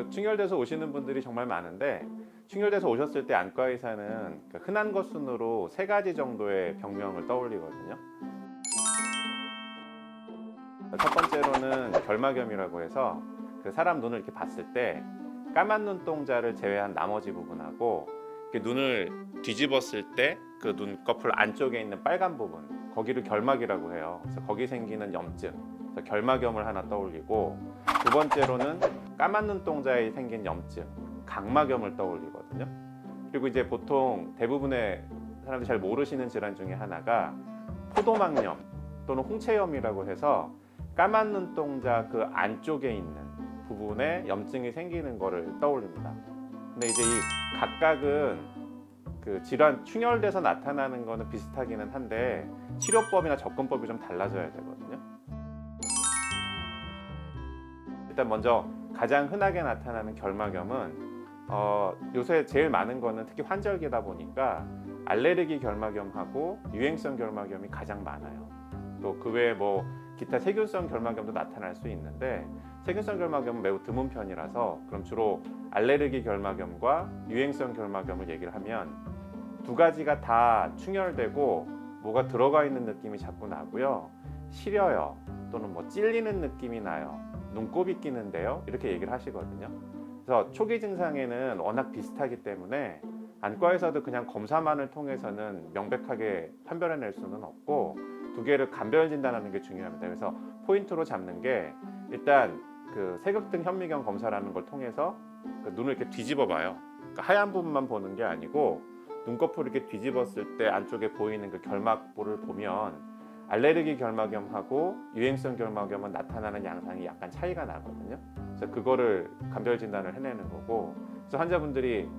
충혈돼서 오시는 분들이 정말 많은데, 충혈돼서 오셨을 때 안과 의사는 흔한 것 순으로 3가지 정도의 병명을 떠올리거든요. 첫 번째로는 결막염이라고 해서 사람 눈을 이렇게 봤을 때 까만 눈동자를 제외한 나머지 부분하고 이렇게 눈을 뒤집었을 때 그 눈꺼풀 안쪽에 있는 빨간 부분, 거기를 결막이라고 해요. 그래서 거기 생기는 염증, 그래서 결막염을 하나 떠올리고, 두 번째로는 까만 눈동자에 생긴 염증, 각막염을 떠올리거든요. 그리고 이제 보통 대부분의 사람들이 잘 모르시는 질환 중에 하나가 포도막염 또는 홍채염이라고 해서 까만 눈동자 그 안쪽에 있는 부분에 염증이 생기는 거를 떠올립니다. 근데 이제 이 각각은 질환 충혈돼서 나타나는 거는 비슷하기는 한데 치료법이나 접근법이 좀 달라져야 되거든요. 일단 먼저 가장 흔하게 나타나는 결막염은 요새 제일 많은 거는 특히 환절기다 보니까 알레르기 결막염하고 유행성 결막염이 가장 많아요. 또 그 외에 뭐 기타 세균성 결막염도 나타날 수 있는데, 세균성 결막염은 매우 드문 편이라서 그럼 주로 알레르기 결막염과 유행성 결막염을 얘기를 하면 두 가지가 다 충혈되고 뭐가 들어가 있는 느낌이 자꾸 나고요, 시려요, 또는 뭐 찔리는 느낌이 나요, 눈곱이 끼는데요, 이렇게 얘기를 하시거든요. 그래서 초기 증상에는 워낙 비슷하기 때문에 안과에서도 그냥 검사만을 통해서는 명백하게 판별해낼 수는 없고 두 개를 감별 진단하는 게 중요합니다. 그래서 포인트로 잡는 게, 일단 세극등 현미경 검사라는 걸 통해서 눈을 이렇게 뒤집어 봐요. 하얀 부분만 보는 게 아니고 눈꺼풀을 이렇게 뒤집었을 때 안쪽에 보이는 그 결막부를 보면 알레르기 결막염하고 유행성 결막염은 나타나는 양상이 약간 차이가 나거든요. 그래서 그거를 감별 진단을 해내는 거고, 그래서 환자분들이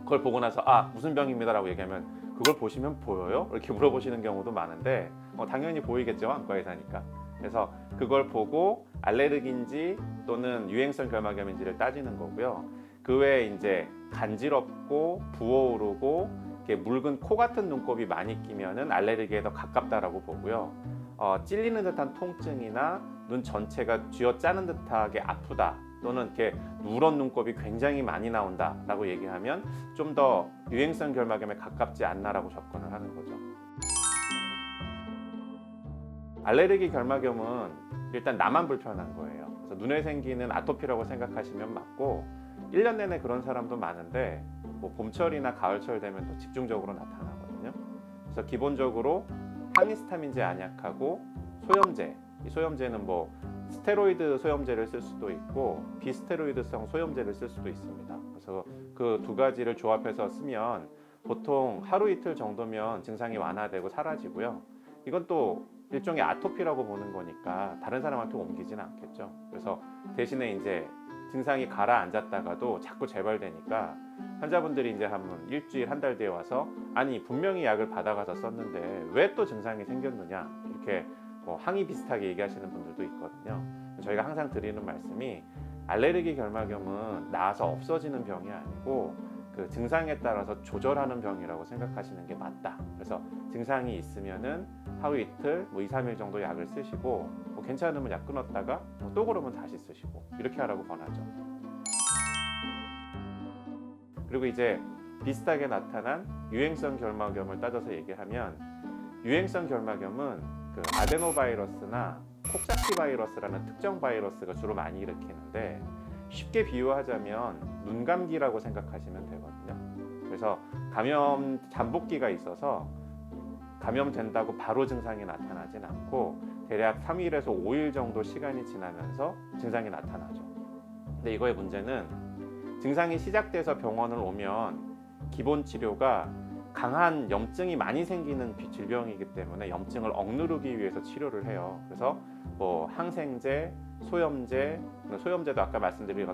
그걸 보고 나서 무슨 병입니다 라고 얘기하면 그걸 보시면 보여요? 이렇게 물어보시는 경우도 많은데 당연히 보이겠죠, 안과 의사니까. 그래서 그걸 보고 알레르기인지 또는 유행성 결막염인지를 따지는 거고요. 그 외에 이제 간지럽고 부어오르고 이렇게 묽은 코 같은 눈곱이 많이 끼면은 알레르기에 더 가깝다라고 보고요. 찔리는 듯한 통증이나 눈 전체가 쥐어짜는 듯하게 아프다, 또는 이렇게 누런 눈곱이 굉장히 많이 나온다 라고 얘기하면 좀 더 유행성 결막염에 가깝지 않나라고 접근을 하는 거죠. 알레르기 결막염은 일단 나만 불편한 거예요. 그래서 눈에 생기는 아토피라고 생각하시면 맞고, 1년 내내 그런 사람도 많은데 뭐 봄철이나 가을철 되면 더 집중적으로 나타나거든요. 그래서 기본적으로 항히스타민제 안약하고 소염제, 이 소염제는 뭐 스테로이드 소염제를 쓸 수도 있고 비스테로이드성 소염제를 쓸 수도 있습니다. 그래서 그 두 가지를 조합해서 쓰면 보통 하루 이틀 정도면 증상이 완화되고 사라지고요. 이건 또 일종의 아토피라고 보는 거니까 다른 사람한테 옮기지는 않겠죠. 그래서 대신에 이제 증상이 가라앉았다가도 자꾸 재발되니까 환자분들이 이제 한 일주일, 한 달 뒤에 와서 아니 분명히 약을 받아가서 썼는데 왜 또 증상이 생겼느냐, 이렇게 뭐 항의 비슷하게 얘기하시는 분들도 있거든요. 저희가 항상 드리는 말씀이, 알레르기 결막염은 나아서 없어지는 병이 아니고 그 증상에 따라서 조절하는 병이라고 생각하시는 게 맞다. 그래서 증상이 있으면은 하루 이틀, 뭐 2, 3일 정도 약을 쓰시고 뭐 괜찮으면 약 끊었다가 또 그러면 다시 쓰시고 이렇게 하라고 권하죠. 그리고 이제 비슷하게 나타난 유행성 결막염을 따져서 얘기하면, 유행성 결막염은 아데노바이러스나 콕사키 바이러스라는 특정 바이러스가 주로 많이 일으키는데, 쉽게 비유하자면 눈감기라고 생각하시면 되거든요. 그래서 감염 잠복기가 있어서 감염된다고 바로 증상이 나타나진 않고 대략 3일에서 5일 정도 시간이 지나면서 증상이 나타나죠. 근데 이거의 문제는, 증상이 시작돼서 병원을 오면 기본 치료가 강한 염증이 많이 생기는 질병이기 때문에 염증을 억누르기 위해서 치료를 해요. 그래서 뭐 항생제, 소염제, 소염제도 아까 말씀드린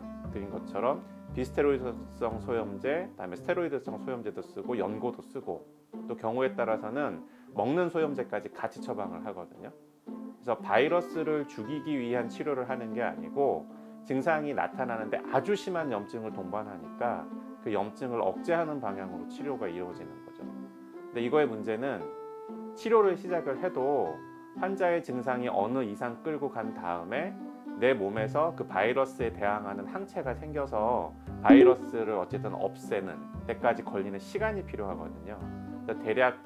것처럼 비스테로이드성 소염제, 그다음에 스테로이드성 소염제도 쓰고 연고도 쓰고, 또 경우에 따라서는 먹는 소염제까지 같이 처방을 하거든요. 그래서 바이러스를 죽이기 위한 치료를 하는 게 아니고 증상이 나타나는데 아주 심한 염증을 동반하니까 그 염증을 억제하는 방향으로 치료가 이루어지는 거죠. 근데 이거의 문제는, 치료를 시작을 해도 환자의 증상이 어느 이상 끌고 간 다음에 내 몸에서 그 바이러스에 대항하는 항체가 생겨서 바이러스를 어쨌든 없애는 때까지 걸리는 시간이 필요하거든요. 그래서 대략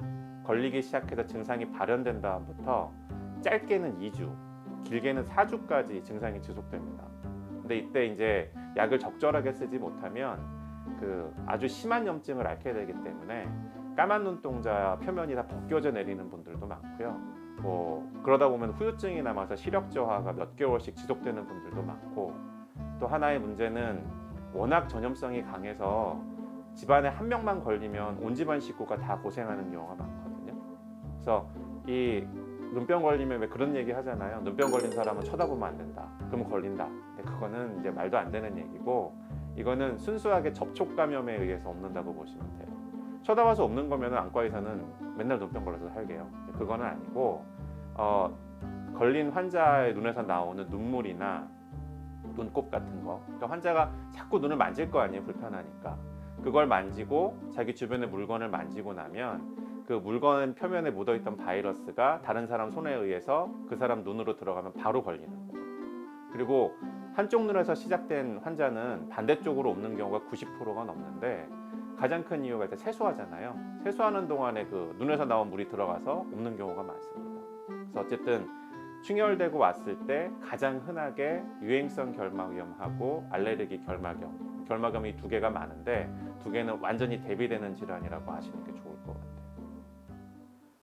걸리기 시작해서 증상이 발현된 다음부터 짧게는 2주, 길게는 4주까지 증상이 지속됩니다. 근데 이때 이제 약을 적절하게 쓰지 못하면 그 아주 심한 염증을 앓게 되기 때문에 까만 눈동자 표면이 다 벗겨져 내리는 분들도 많고요. 뭐 그러다 보면 후유증이 남아서 시력 저하가 몇 개월씩 지속되는 분들도 많고, 또 하나의 문제는 워낙 전염성이 강해서 집안에 한 명만 걸리면 온 집안 식구가 다 고생하는 경우가 많거든요. 그래서 이 눈병 걸리면 왜 그런 얘기 하잖아요. 눈병 걸린 사람은 쳐다보면 안 된다. 그러면 걸린다. 근데 그거는 이제 말도 안 되는 얘기고, 이거는 순수하게 접촉 감염에 의해서 없는다고 보시면 돼요. 쳐다봐서 없는 거면 안과 의사는 맨날 눈병 걸려서 살게요. 그거는 아니고 걸린 환자의 눈에서 나오는 눈물이나 눈곱 같은 거, 그러니까 환자가 자꾸 눈을 만질 거 아니에요. 불편하니까. 그걸 만지고 자기 주변의 물건을 만지고 나면 그 물건 표면에 묻어있던 바이러스가 다른 사람 손에 의해서 그 사람 눈으로 들어가면 바로 걸리는 거예요. 그리고 한쪽 눈에서 시작된 환자는 반대쪽으로 옮는 경우가 90%가 넘는데, 가장 큰 이유가 일단 세수하잖아요. 세수하는 동안에 그 눈에서 나온 물이 들어가서 옮는 경우가 많습니다. 그래서 어쨌든 충혈되고 왔을 때 가장 흔하게 유행성 결막염하고 알레르기 결막염, 결막염이 두 개가 많은데 두 개는 완전히 대비되는 질환이라고 하시는 게 좋을 것 같아요.